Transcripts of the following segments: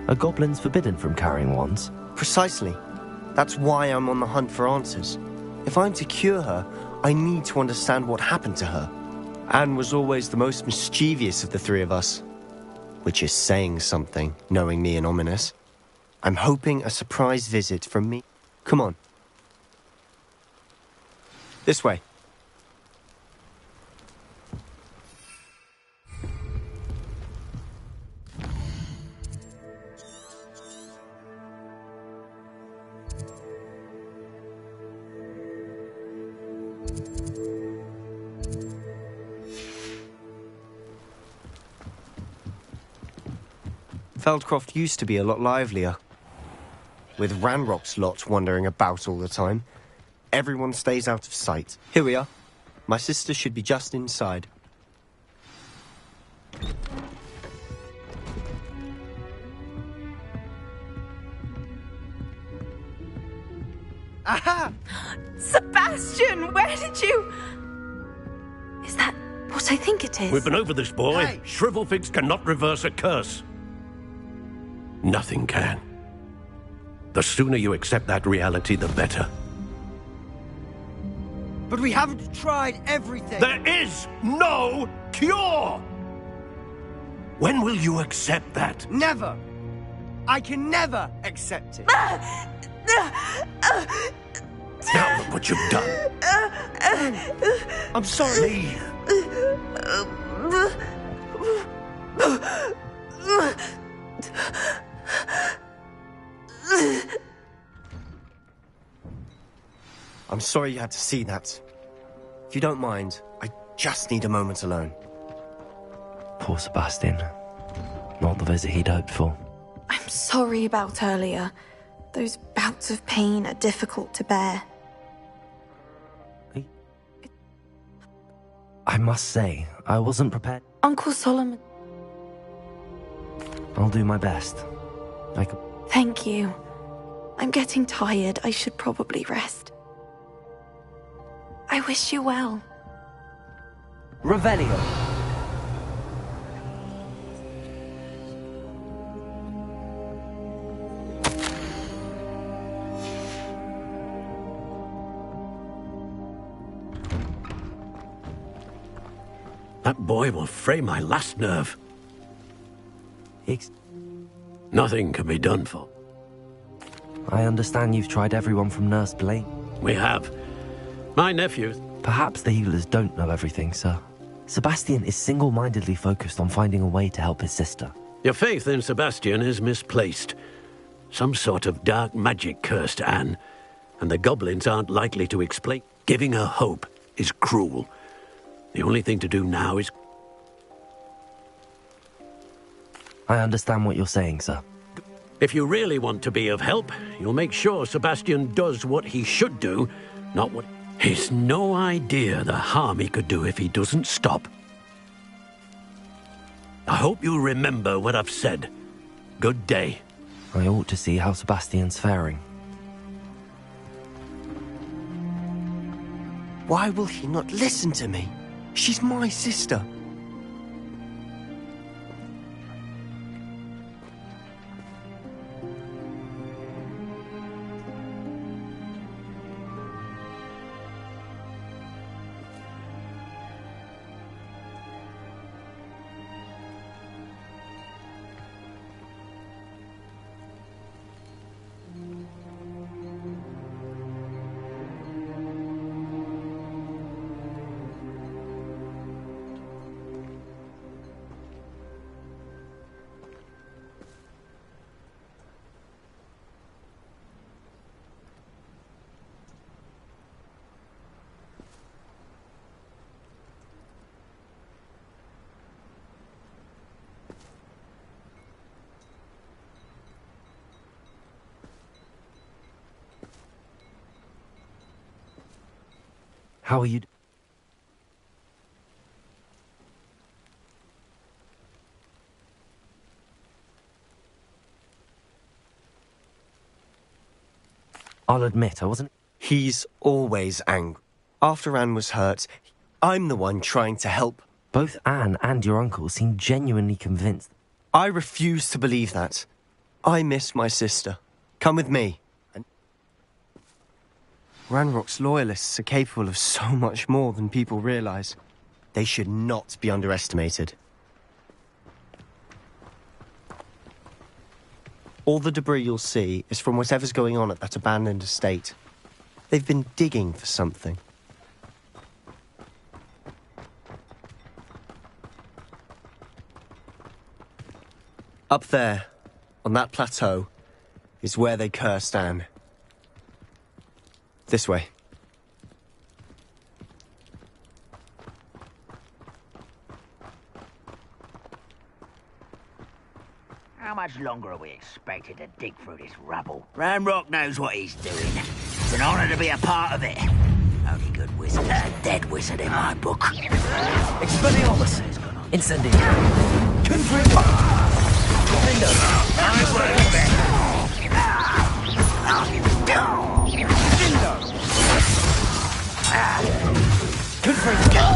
Are goblins forbidden from carrying wands? Precisely. That's why I'm on the hunt for answers. If I'm to cure her, I need to understand what happened to her. Anne was always the most mischievous of the three of us. Which is saying something, knowing me and Ominous. I'm hoping a surprise visit from me. Come on. This way. Feldcroft used to be a lot livelier. With Ranrock's lot wandering about all the time. Everyone stays out of sight. Here we are. My sister should be just inside. Aha! Sebastian, where did you... Is that what I think it is? We've been over this, boy. Hey. Shrivelfigs cannot reverse a curse. Nothing can. The sooner you accept that reality, the better. But we haven't tried everything. There is no cure! When will you accept that? Never. I can never accept it. Now look what you've done. I'm sorry. I'm sorry you had to see that. If you don't mind, I just need a moment alone. Poor Sebastian. Not the visit he'd hoped for. I'm sorry about earlier. Those bouts of pain are difficult to bear. I must say, I wasn't prepared. Uncle Solomon... I'll do my best. Thank you. I'm getting tired. I should probably rest. I wish you well. Revelio. That boy will fray my last nerve. Nothing can be done for. I understand you've tried everyone from Nurse Blaine. We have. My nephew... Perhaps the healers don't know everything, sir. Sebastian is single-mindedly focused on finding a way to help his sister. Your faith in Sebastian is misplaced. Some sort of dark magic cursed Anne, and the goblins aren't likely to explain. Giving her hope is cruel. The only thing to do now is... I understand what you're saying, sir. If you really want to be of help, you'll make sure Sebastian does what he should do, not what... He's no idea the harm he could do if he doesn't stop. I hope you'll remember what I've said. Good day. I ought to see how Sebastian's faring. Why will he not listen to me? She's my sister. How are you... I'll admit, I wasn't... He's always angry. After Anne was hurt, I'm the one trying to help. Both Anne and your uncle seem genuinely convinced. I refuse to believe that. I miss my sister. Come with me. Ranrock's loyalists are capable of so much more than people realize. They should not be underestimated. All the debris you'll see is from whatever's going on at that abandoned estate. They've been digging for something. Up there, on that plateau, is where they cursed Anne. This way. How much longer are we expected to dig through this rubble? Ranrock knows what he's doing. It's an honor to be a part of it. Only good wizards are dead wizard in my book. Expelliarmus! Incendio! Confringo! Window! I won't Confringo!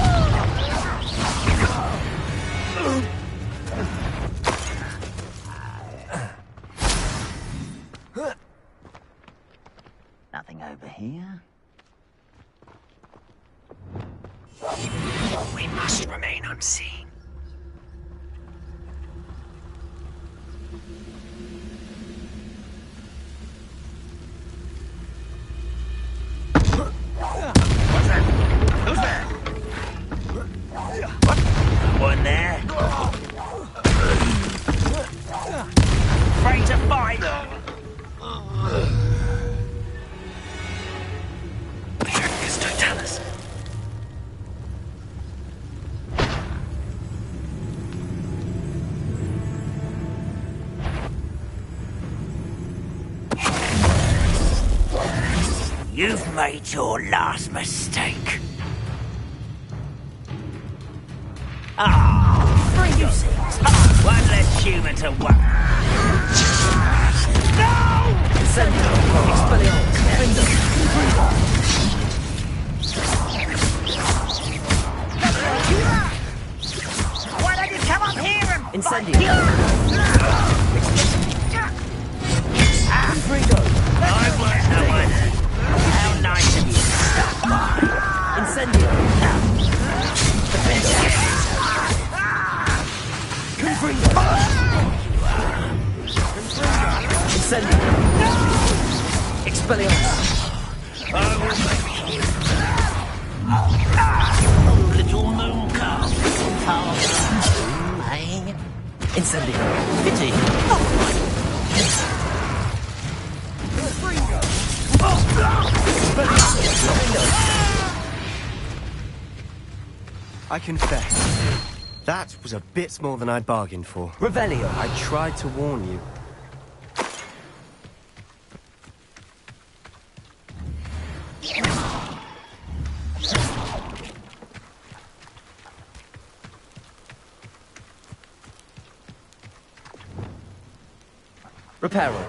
Nothing over here. We must remain unseen. Who's there? One there. Afraid to fight. Don't tell us. You've made your last mistake. You see, one less human to work. No! Incendio! Expelliarmus! Window! Why don't you come up here and Incendio! Confringo! I was the one. How nice of you to stop by. Incendio! Confringo! Incendio! Expelliarmus! Little moon calf. Hey? Incendio! Pity! I confess, that was a bit more than I'd bargained for. Revelio! I tried to warn you. Reparo.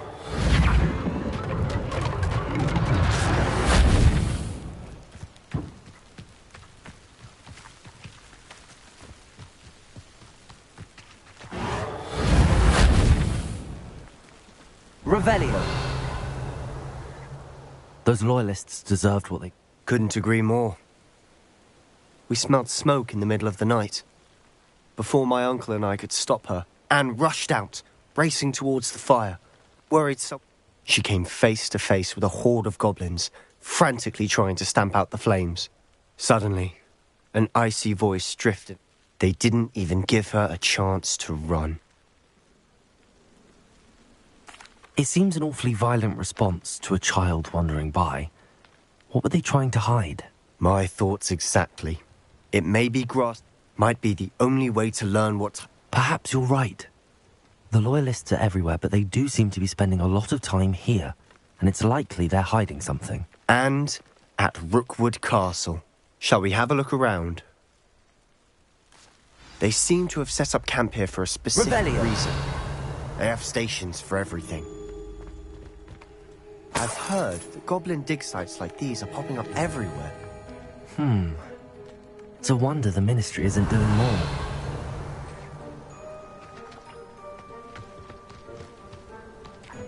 Revelio. Those loyalists deserved what they... Couldn't agree more. We smelled smoke in the middle of the night. Before my uncle and I could stop her, Anne rushed out, racing towards the fire, worried she came face to face with a horde of goblins, frantically trying to stamp out the flames. Suddenly, an icy voice drifted. They didn't even give her a chance to run. It seems an awfully violent response to a child wandering by. What were they trying to hide? My thoughts exactly. It may be grass, might be the only way to learn what... Perhaps you're right. The loyalists are everywhere, but they do seem to be spending a lot of time here, and it's likely they're hiding something. And at Rookwood Castle. Shall we have a look around? They seem to have set up camp here for a specific reason. They have stations for everything. I've heard that goblin dig sites like these are popping up everywhere. It's a wonder the Ministry isn't doing more.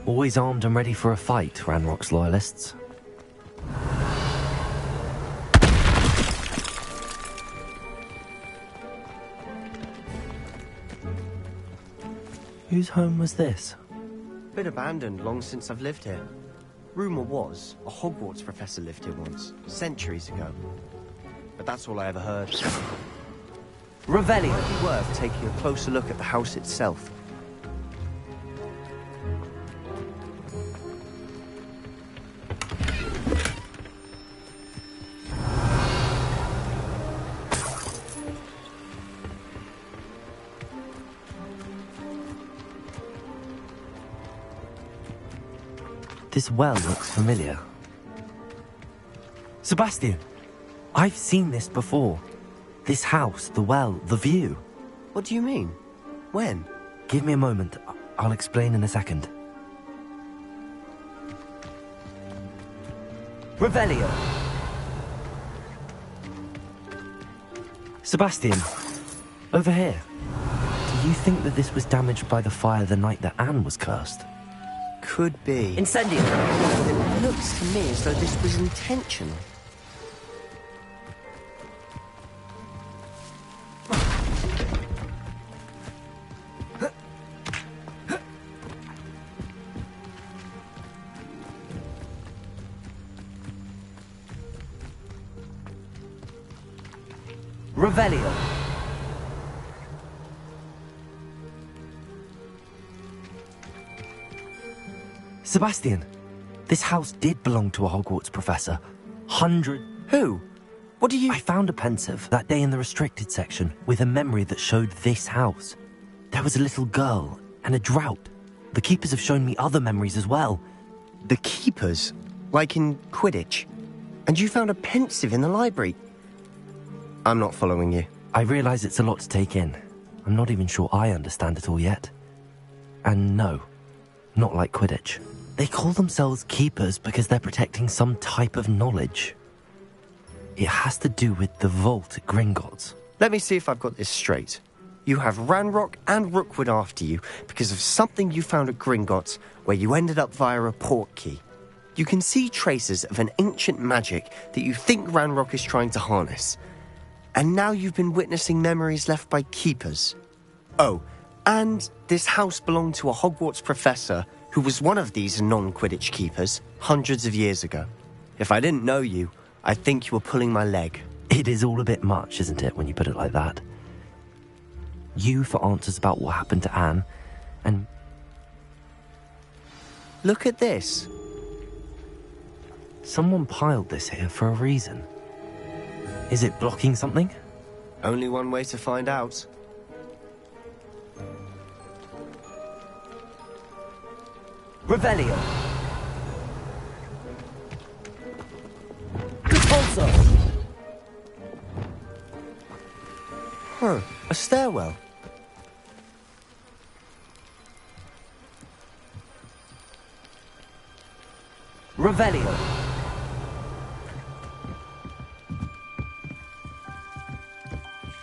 Always armed and ready for a fight, Ranrock's loyalists. Whose home was this? Been abandoned long since I've lived here. Rumour was, a Hogwarts professor lived here once, centuries ago. But that's all I ever heard. Revelio! Might be worth taking a closer look at the house itself. This well looks familiar. Sebastian! I've seen this before. This house, the well, the view. What do you mean? When? Give me a moment. I'll explain in a second. Revelio! Sebastian, over here. Do you think that this was damaged by the fire the night that Anne was cursed? Could be. Incendio! It looks to me as though this was intentional. Revelio! Sebastian, this house did belong to a Hogwarts professor. Who? What do you... I found a pensive that day in the restricted section with a memory that showed this house. There was a little girl and a drought. The keepers have shown me other memories as well. The keepers? Like in Quidditch? And you found a pensive in the library? I'm not following you. I realize it's a lot to take in. I'm not even sure I understand it all yet. And no, not like Quidditch. They call themselves keepers because they're protecting some type of knowledge. It has to do with the vault at Gringotts. Let me see if I've got this straight. You have Ranrock and Rookwood after you because of something you found at Gringotts where you ended up via a port key. You can see traces of an ancient magic that you think Ranrock is trying to harness. And now you've been witnessing memories left by keepers. Oh, and this house belonged to a Hogwarts professor who was one of these non-Quidditch keepers hundreds of years ago. If I didn't know you, I'd think you were pulling my leg. It is all a bit much, isn't it, when you put it like that? You for answers about what happened to Anne, and... Look at this. Someone piled this here for a reason. Is it blocking something? Only one way to find out. Revelio! Repulsor! Huh, a stairwell. Revelio!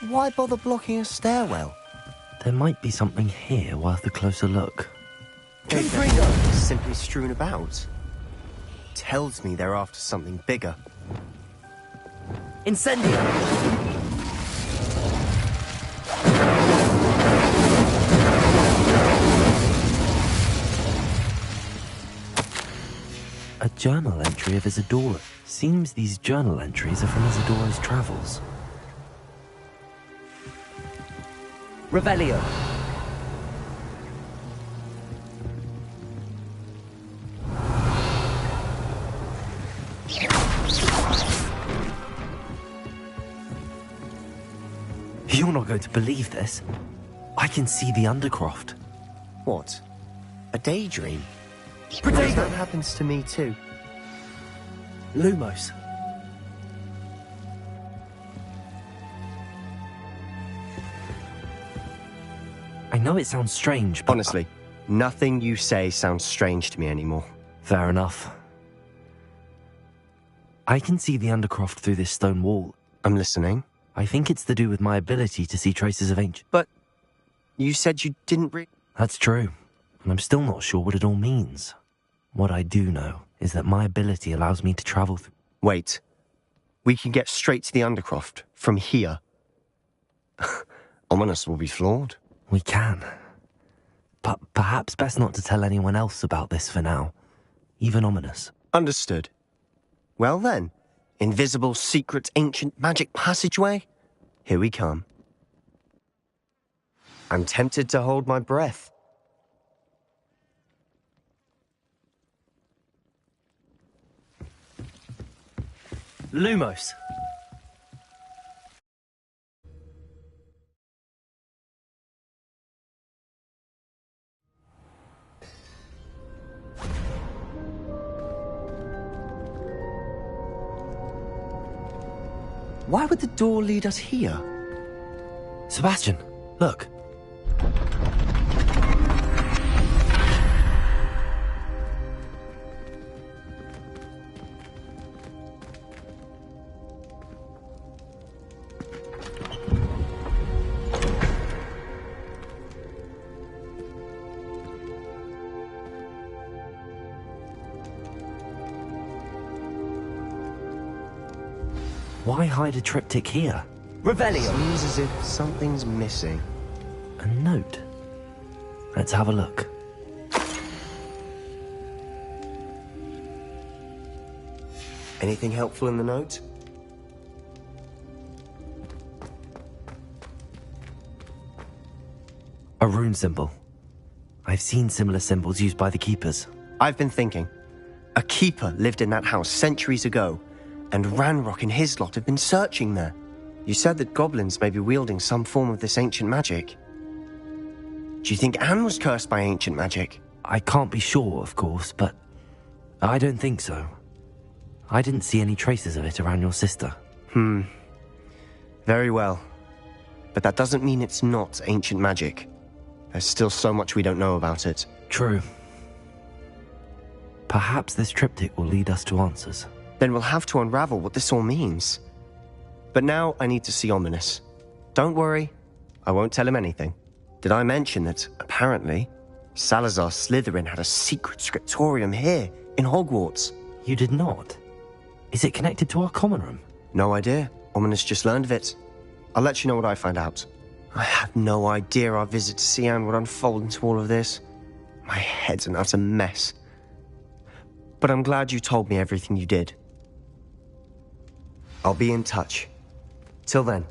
Why bother blocking a stairwell? There might be something here worth a closer look. It's simply strewn about. Tells me they're after something bigger. Incendio! A journal entry of Isadora. Seems these journal entries are from Isadora's travels. Revelio! You're not going to believe this. I can see the Undercroft. What? A daydream? Protego! That happens to me too. Lumos. I know it sounds strange, but... Honestly, nothing you say sounds strange to me anymore. Fair enough. I can see the Undercroft through this stone wall. I'm listening. I think it's to do with my ability to see traces of ancient... But you said you didn't That's true. and I'm still not sure what it all means. What I do know is that my ability allows me to travel through... Wait. We can get straight to the Undercroft from here. Ominous will be floored. We can. But perhaps best not to tell anyone else about this for now. Even Ominous. Understood. Well then, invisible, secret, ancient magic passageway? Here we come. I'm tempted to hold my breath. Lumos! Why would the door lead us here? Sebastian, look. Why hide a triptych here? Revelio! Seems as if something's missing. A note? Let's have a look. Anything helpful in the note? A rune symbol. I've seen similar symbols used by the Keepers. I've been thinking. A keeper lived in that house centuries ago, and Ranrock and his lot have been searching there. You said that goblins may be wielding some form of this ancient magic. Do you think Anne was cursed by ancient magic? I can't be sure, of course, but I don't think so. I didn't see any traces of it around your sister. Very well. But that doesn't mean it's not ancient magic. There's still so much we don't know about it. True. Perhaps this triptych will lead us to answers. Then we'll have to unravel what this all means. But now I need to see Ominous. Don't worry, I won't tell him anything. Did I mention that, apparently, Salazar Slytherin had a secret scriptorium here, in Hogwarts? You did not? Is it connected to our common room? No idea. Ominous just learned of it. I'll let you know what I find out. I had no idea our visit to Cian would unfold into all of this. My head's an utter mess. But I'm glad you told me everything you did. I'll be in touch. Till then.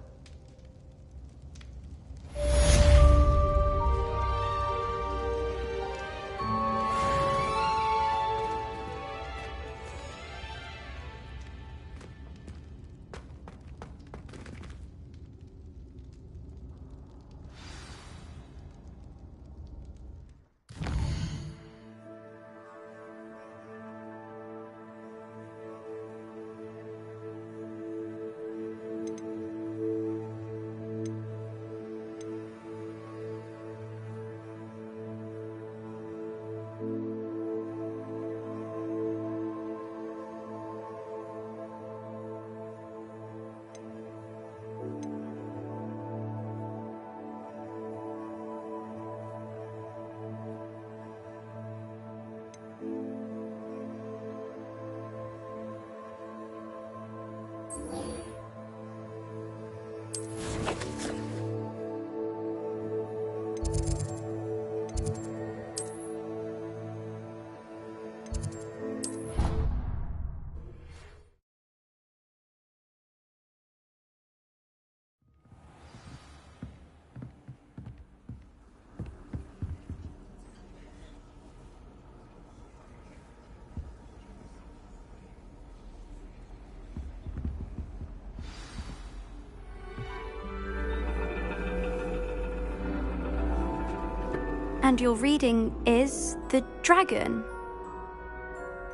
And your reading is the dragon.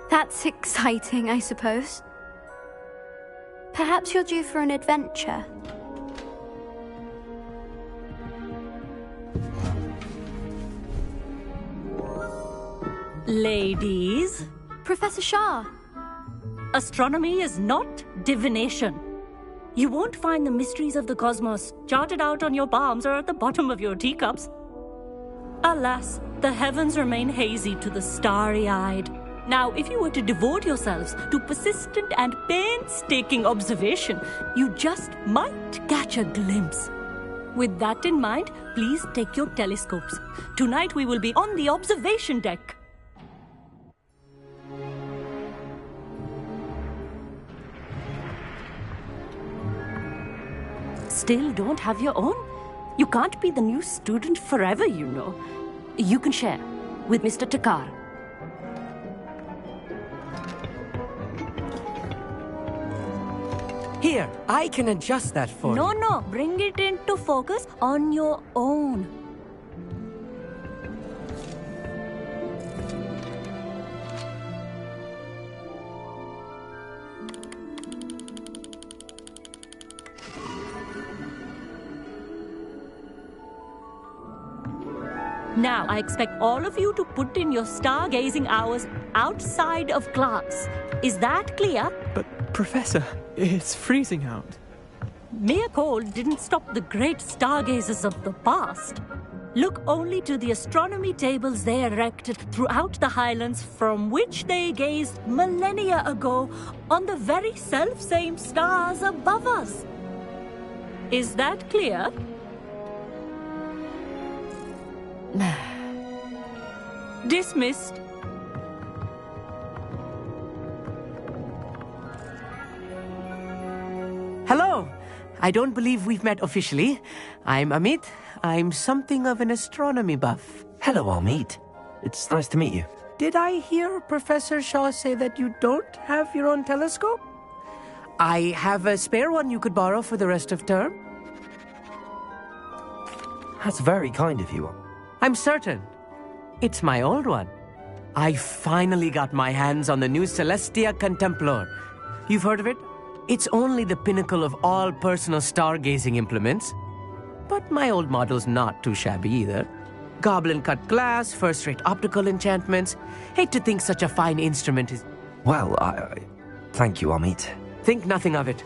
That's exciting, I suppose. Perhaps you're due for an adventure. Ladies, Professor Shah. astronomy is not divination. You won't find the mysteries of the cosmos charted out on your palms or at the bottom of your teacups. Alas, the heavens remain hazy to the starry-eyed. Now, if you were to devote yourselves to persistent and painstaking observation, you just might catch a glimpse. With that in mind, please take your telescopes. Tonight we will be on the observation deck. Still don't have your own? You can't be the new student forever, you know. You can share with Mr. Takar. Here, I can adjust that for you. No, bring it into focus on your own. Now, I expect all of you to put in your stargazing hours outside of class. Is that clear? But, Professor, it's freezing out. Mere cold didn't stop the great stargazers of the past. Look only to the astronomy tables they erected throughout the highlands from which they gazed millennia ago on the very self-same stars above us. Is that clear? Dismissed. Hello. I don't believe we've met officially. I'm Amit. I'm something of an astronomy buff. Hello, Amit. It's nice to meet you. Did I hear Professor Shaw say that you don't have your own telescope? I have a spare one you could borrow for the rest of term. That's very kind of you. I'm certain. It's my old one. I finally got my hands on the new Celestia Contemplar. You've heard of it? It's only the pinnacle of all personal stargazing implements. But my old model's not too shabby either. Goblin-cut glass, first-rate optical enchantments. Hate to think such a fine instrument is... Well, thank you, Amit. Think nothing of it.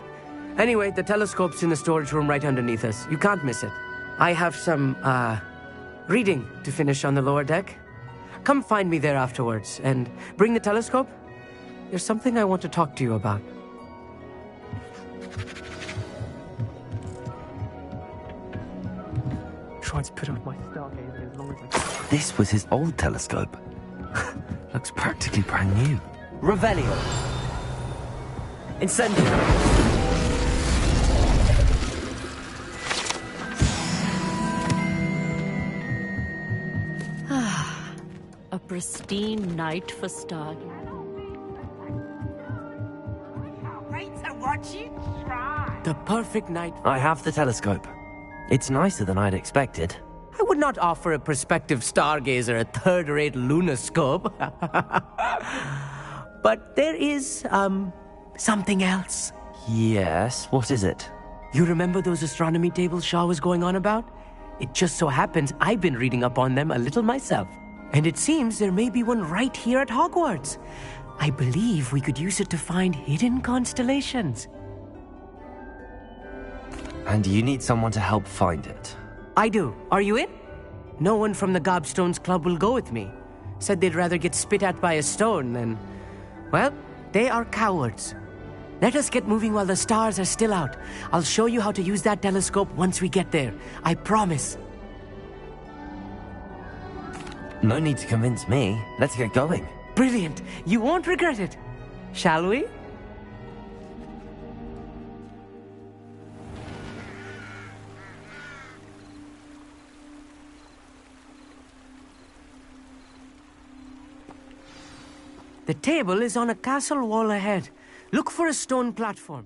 Anyway, the telescope's in the storage room right underneath us. You can't miss it. I have some, reading to finish on the lower deck. Come find me there afterwards, and bring the telescope. There's something I want to talk to you about. Try to put off my stargazing as long as I can. This was his old telescope. Looks practically brand new. Revelio. Incendio. A pristine night for stargazing. Wait to watch it try. The perfect night. I have the telescope. It's nicer than I'd expected. I would not offer a prospective stargazer a third-rate lunoscope. But there is, something else. Yes, what is it? You remember those astronomy tables Shaw was going on about? It just so happens I've been reading up on them a little myself. And it seems there may be one right here at Hogwarts. I believe we could use it to find hidden constellations. And you need someone to help find it. I do. Are you in? No one from the Gobstones Club will go with me. Said they'd rather get spit at by a stone than... Well, they are cowards. Let us get moving while the stars are still out. I'll show you how to use that telescope once we get there. I promise. No need to convince me. Let's get going. Brilliant. You won't regret it. Shall we? The table is on a castle wall ahead. Look for a stone platform.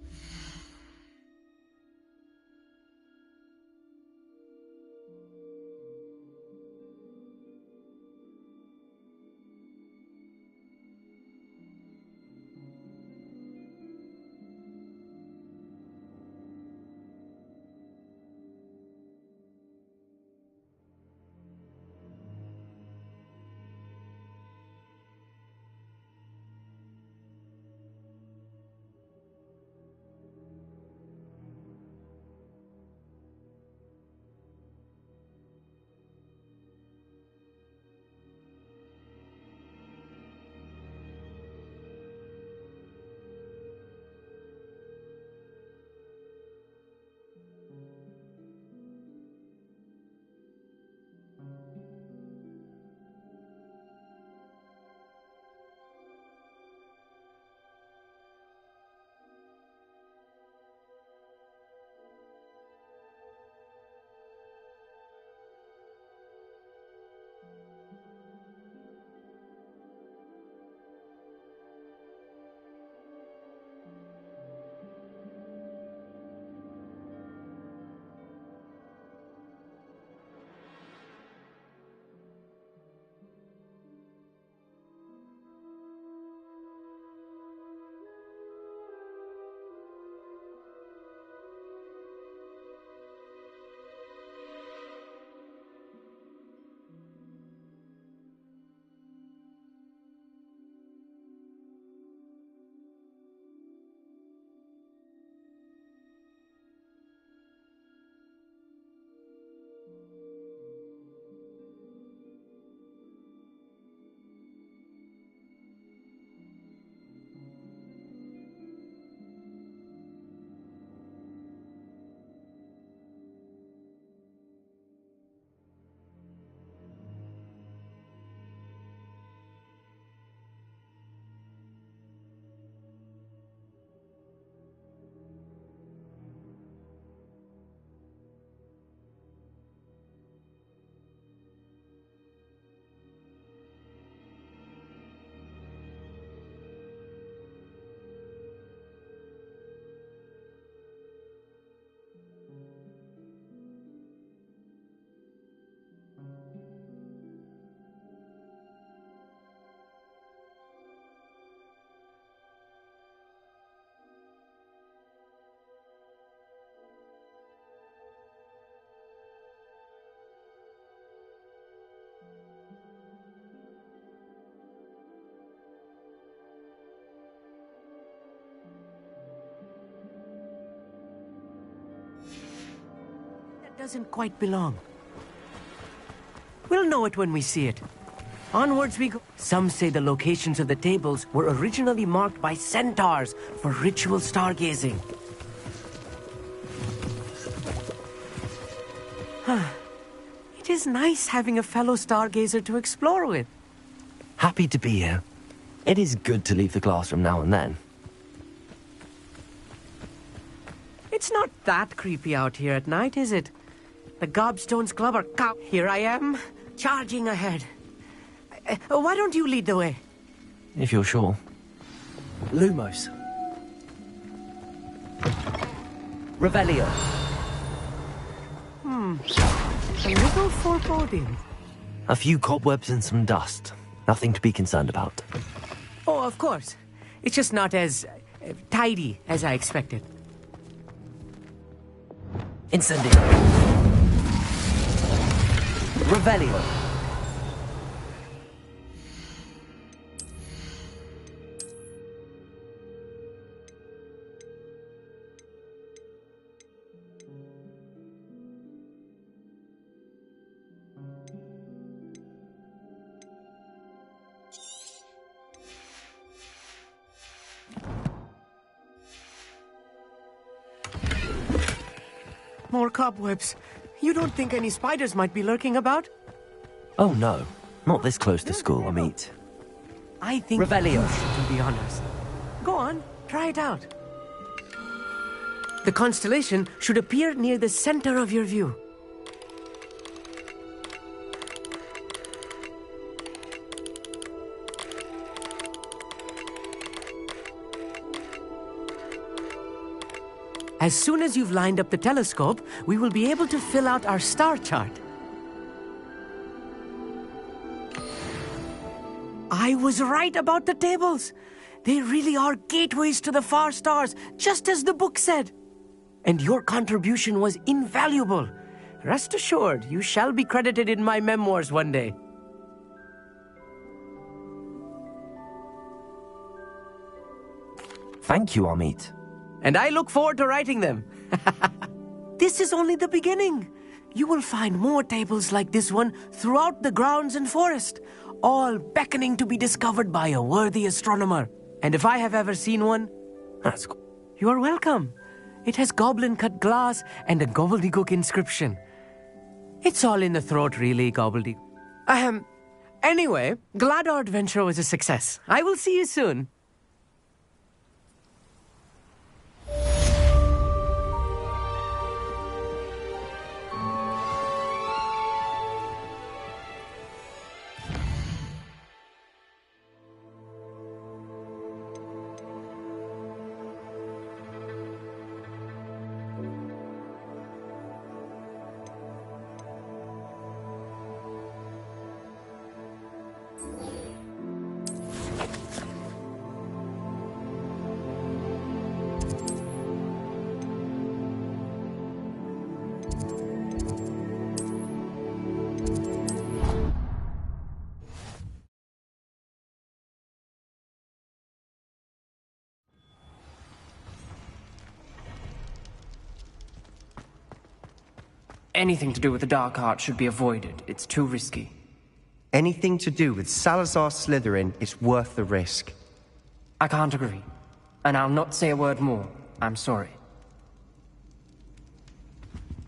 doesn't quite belong. We'll know it when we see it. Onwards we go. Some say the locations of the tables were originally marked by centaurs for ritual stargazing. It is nice having a fellow stargazer to explore with. Happy to be here. It is good to leave the classroom now and then. It's not that creepy out here at night, is it? The Gobstones Club are cow. Here I am, charging ahead. Why don't you lead the way? If you're sure. Lumos. Revelio. A little foreboding. A few cobwebs and some dust. Nothing to be concerned about. Oh, of course. It's just not as tidy as I expected. Incendio. Revelio. More cobwebs. You don't think any spiders might be lurking about? Oh no, not this close to school, Amit. I think Revelio. you should do the honors. Go on, try it out. The constellation should appear near the center of your view. As soon as you've lined up the telescope, we will be able to fill out our star chart. I was right about the tables. They really are gateways to the far stars, just as the book said. And your contribution was invaluable. Rest assured, you shall be credited in my memoirs one day. Thank you, Amit. And I look forward to writing them. This is only the beginning. You will find more tables like this one throughout the grounds and forest, all beckoning to be discovered by a worthy astronomer. And if I have ever seen one, That's cool. you are welcome. It has goblin-cut glass and a gobbledygook inscription. It's all in the throat, really, gobbledygook. Anyway, glad our adventure was a success. I will see you soon. Anything to do with the dark art should be avoided. It's too risky. Anything to do with Salazar Slytherin is worth the risk. I can't agree. And I'll not say a word more. I'm sorry.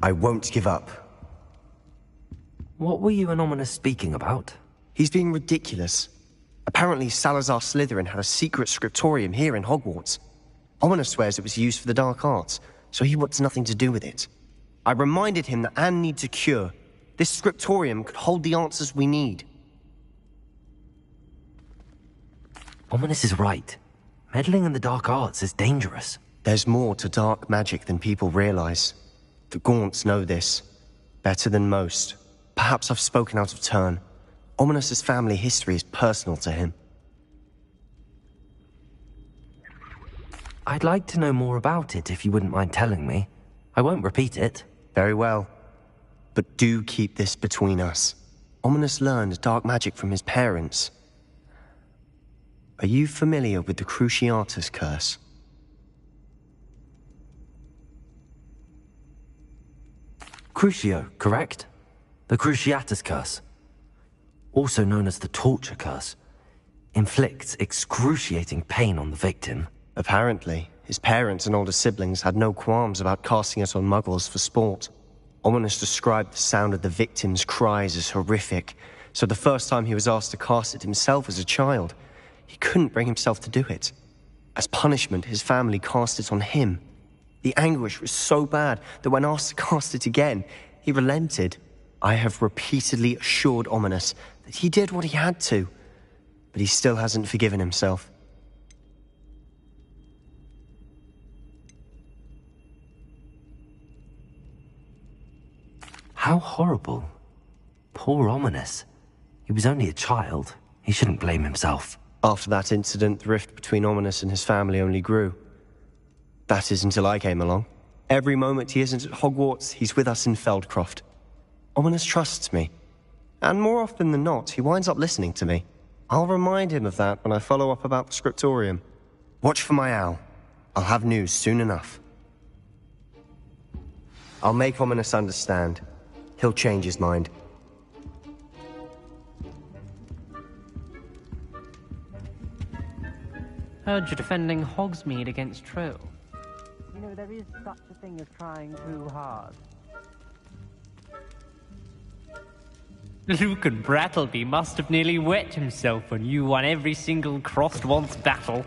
I won't give up. What were you and Ominous speaking about? He's being ridiculous. Apparently Salazar Slytherin had a secret scriptorium here in Hogwarts. Ominous swears it was used for the dark arts, so he wants nothing to do with it. I reminded him that Anne needs a cure. This scriptorium could hold the answers we need. Ominous is right. Meddling in the dark arts is dangerous. There's more to dark magic than people realize. The Gaunts know this. Better than most. Perhaps I've spoken out of turn. Ominous's family history is personal to him. I'd like to know more about it if you wouldn't mind telling me. I won't repeat it. Very well. But do keep this between us. Ominous learned dark magic from his parents. Are you familiar with the Cruciatus curse? Crucio, correct? The Cruciatus curse. Also known as the torture curse. Inflicts excruciating pain on the victim. Apparently, his parents and older siblings had no qualms about casting it on muggles for sport. Ominous described the sound of the victim's cries as horrific, so the first time he was asked to cast it himself as a child, he couldn't bring himself to do it. As punishment, his family cast it on him. The anguish was so bad that when asked to cast it again, he relented. I have repeatedly assured Ominous that he did what he had to, but he still hasn't forgiven himself. How horrible. Poor Ominous. He was only a child. He shouldn't blame himself. After that incident, the rift between Ominous and his family only grew. That is until I came along. Every moment he isn't at Hogwarts, he's with us in Feldcroft. Ominous trusts me. And more often than not, he winds up listening to me. I'll remind him of that when I follow up about the scriptorium. Watch for my owl. I'll have news soon enough. I'll make Ominous understand. He'll change his mind. Heard you're defending Hogsmeade against Trill. You know, there is such a thing as trying too hard. Luke and Brattleby must have nearly wet himself when you won every single crossed once battle.